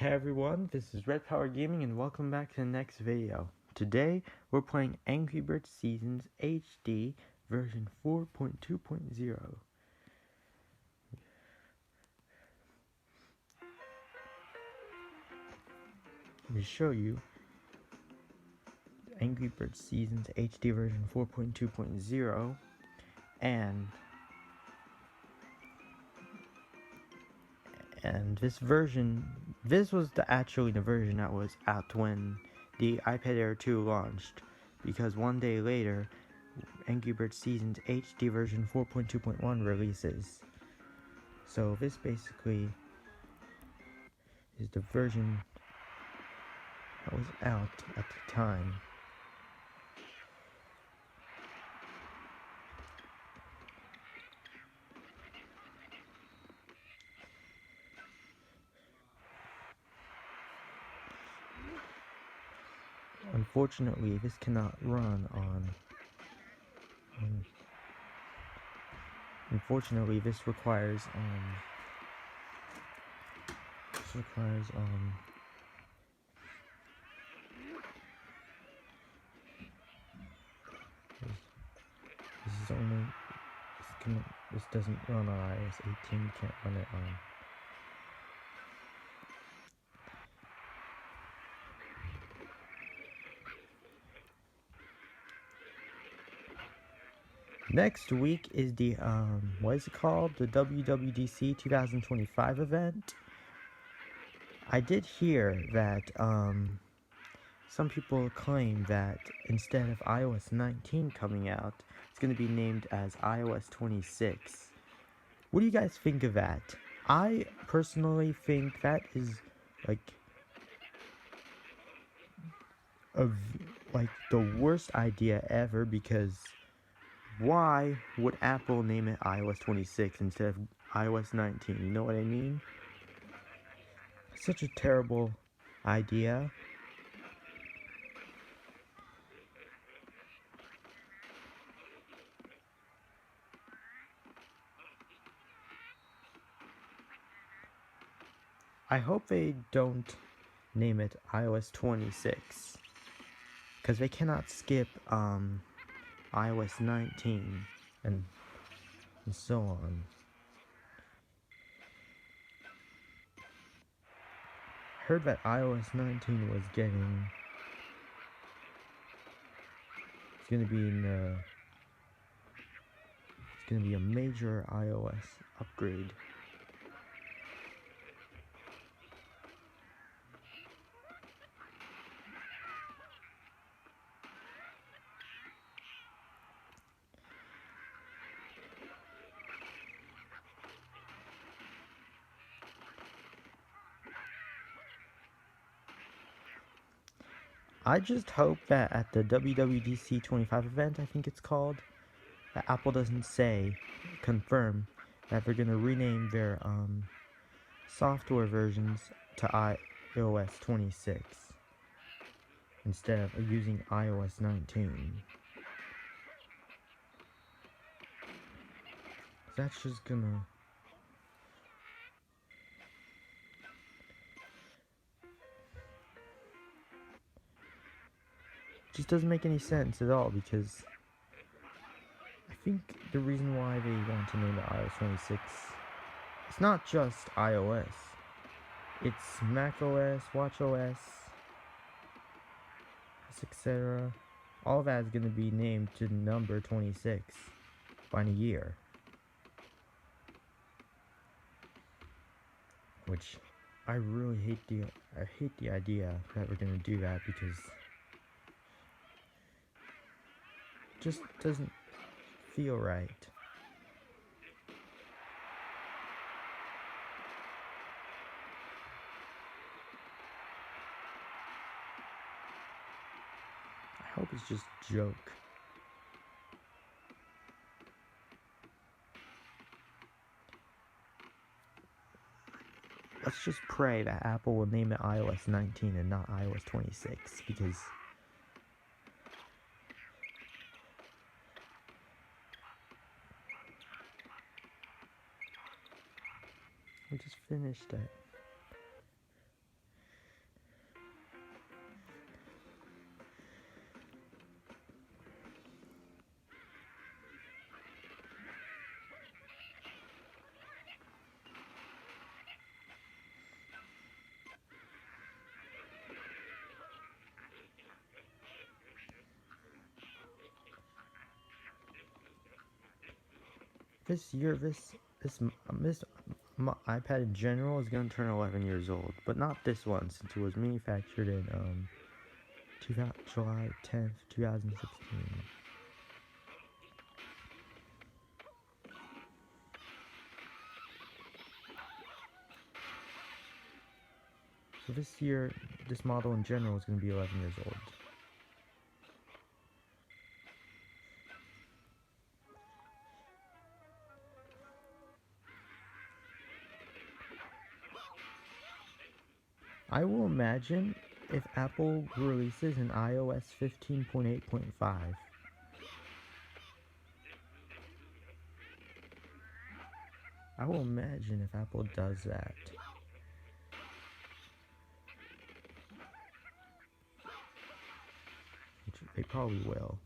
Hey everyone, this is Red Power Gaming and welcome back to the next video. Today we're playing Angry Birds Seasons HD version 4.2.0. Let me show you Angry Birds Seasons HD version 4.2.0 and this was actually the version that was out when the iPad Air 2 launched, because one day later Angry Birds Seasons HD version 4.2.1 releases. So this basically is the version that was out at the time. Unfortunately, this cannot run on unfortunately this requires this is only this doesn't run on iOS 18. You can't run it on next week is the what is it called, the WWDC 2025 event. I did hear that some people claim that instead of iOS 19 coming out, it's going to be named as iOS 26. What do you guys think of that? I personally think that is like the worst idea ever, because why would Apple name it iOS 26 instead of iOS 19? You know what I mean? Such a terrible idea. I hope they don't name it iOS 26, because they cannot skip iOS 19 and so on. I heard that iOS 19 was getting, it's gonna be a major iOS upgrade. I just hope that at the WWDC 25 event, I think it's called, that Apple doesn't confirm that they're gonna rename their software versions to iOS 26 instead of using iOS 19. That's just gonna just doesn't make any sense at all, because I think the reason why they want to name it iOS 26, it's not just iOS, it's macOS, watchOS, etc. All that is going to be named to the number 26 by a year, which I really hate the idea that we're going to do that, because it just doesn't feel right. I hope it's just a joke. Let's just pray that Apple will name it iOS 19 and not iOS 26, because we just finished it. this year, this my iPad in general is gonna turn 11 years old, but not this one since it was manufactured in July 10th, 2016. So this year, this model in general is gonna be 11 years old. I will imagine if Apple releases an iOS 15.8.5. I will imagine if Apple does that. Which they probably will.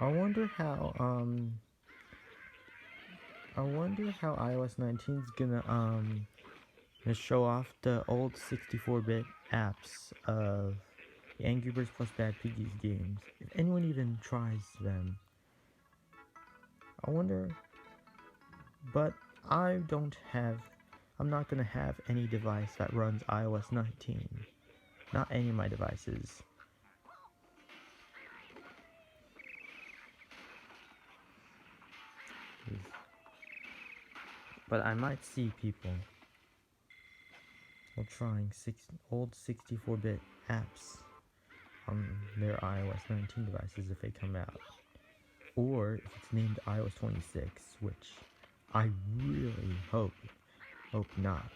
I wonder how iOS 19 is gonna show off the old 64-bit apps of the Angry Birds plus Bad Piggies games. If anyone even tries them. I wonder, but I'm not gonna have any device that runs iOS 19. Not any of my devices. But I might see people trying old 64-bit apps on their iOS 19 devices if they come out. Or if it's named iOS 26, which I really hope not.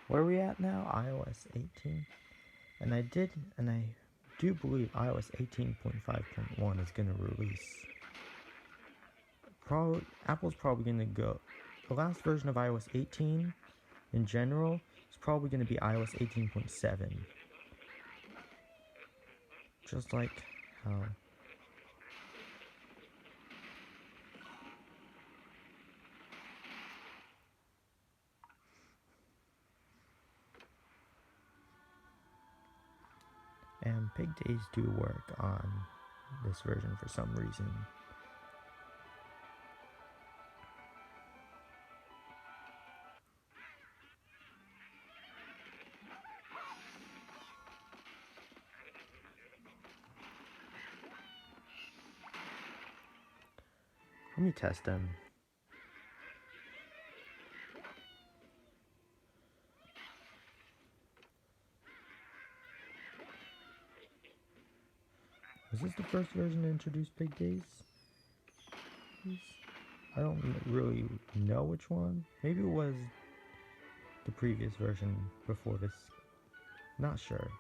Where are we at now? iOS 18. And I do believe iOS 18.5.1 is going to release. Apple's probably going to go. The last version of iOS 18 in general is probably going to be iOS 18.7. Just like how and Pig Days do work on this version for some reason. Let me test them. Was this the first version to introduce Pig Days? I don't really know which one. Maybe it was the previous version before this. Not sure.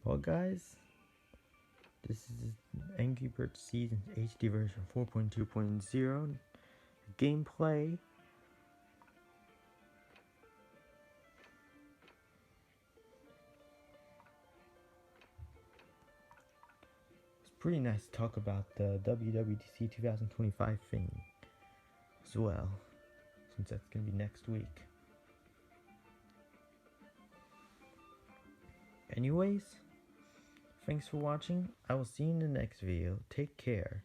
Well, guys, this is Angry Birds Season HD version 4.2.0 gameplay. It's pretty nice to talk about the WWDC 2025 thing as well, since that's going to be next week. Anyways, thanks for watching. I will see you in the next video. Take care.